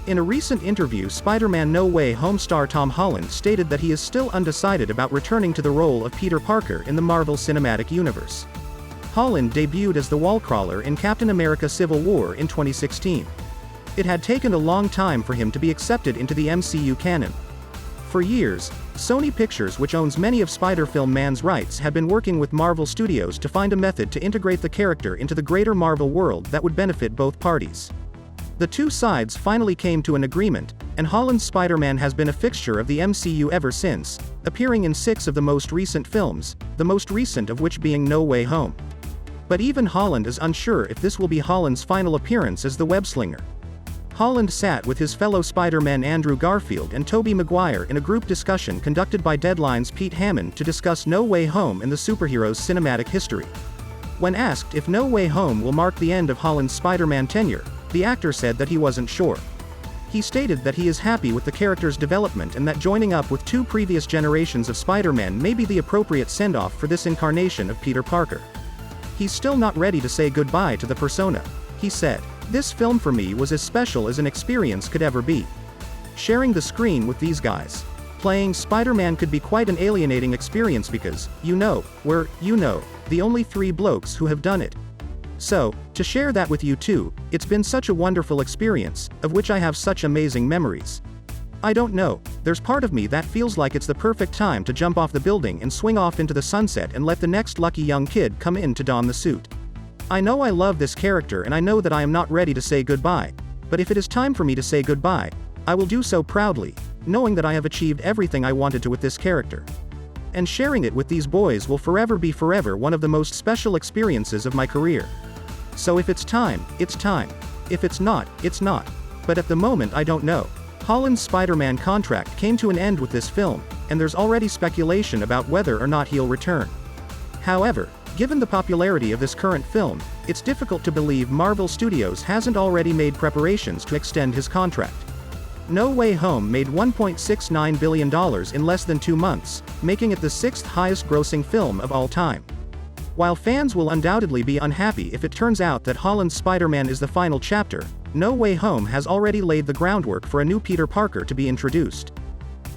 In a recent interview, Spider-Man No Way Home star Tom Holland stated that he is still undecided about returning to the role of Peter Parker in the Marvel Cinematic Universe. Holland debuted as the Wallcrawler in Captain America Civil War in 2016. It had taken a long time for him to be accepted into the MCU canon. For years, Sony Pictures, which owns many of Spider-Man's rights, had been working with Marvel Studios to find a method to integrate the character into the greater Marvel world that would benefit both parties. The two sides finally came to an agreement, and Holland's Spider-Man has been a fixture of the MCU ever since, appearing in 6 of the most recent films, the most recent of which being No Way Home. But even Holland is unsure if this will be Holland's final appearance as the web-slinger. Holland sat with his fellow Spider-Man Andrew Garfield and Tobey Maguire in a group discussion conducted by Deadline's Pete Hammond to discuss No Way Home and the superhero's cinematic history. When asked if No Way Home will mark the end of Holland's Spider-Man tenure, the actor said that he wasn't sure. He stated that he is happy with the character's development and that joining up with 2 previous generations of Spider-Man may be the appropriate send-off for this incarnation of Peter Parker. He's still not ready to say goodbye to the persona. He said, "This film for me was as special as an experience could ever be. Sharing the screen with these guys. Playing Spider-Man could be quite an alienating experience because, we're, the only 3 blokes who have done it. So, to share that with you too, it's been such a wonderful experience, of which I have such amazing memories. I don't know, there's part of me that feels like it's the perfect time to jump off the building and swing off into the sunset and let the next lucky young kid come in to don the suit. I know I love this character and I know that I am not ready to say goodbye, but if it is time for me to say goodbye, I will do so proudly, knowing that I have achieved everything I wanted to with this character. And sharing it with these boys will forever be one of the most special experiences of my career. So if it's time, it's time. If it's not, it's not. But at the moment I don't know." Holland's Spider-Man contract came to an end with this film, and there's already speculation about whether or not he'll return. However, given the popularity of this current film, it's difficult to believe Marvel Studios hasn't already made preparations to extend his contract. No Way Home made $1.69 billion in less than 2 months, making it the 6th highest grossing film of all time. While fans will undoubtedly be unhappy if it turns out that Holland's Spider-Man is the final chapter, No Way Home has already laid the groundwork for a new Peter Parker to be introduced.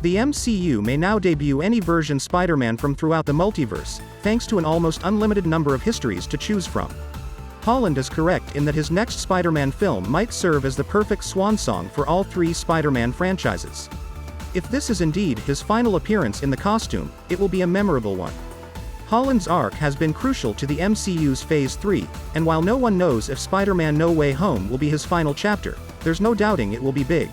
The MCU may now debut any version Spider-Man from throughout the multiverse, thanks to an almost unlimited number of histories to choose from. Holland is correct in that his next Spider-Man film might serve as the perfect swan song for all 3 Spider-Man franchises. If this is indeed his final appearance in the costume, it will be a memorable one. Holland's arc has been crucial to the MCU's Phase 3, and while no one knows if Spider-Man No Way Home will be his final chapter, there's no doubting it will be big.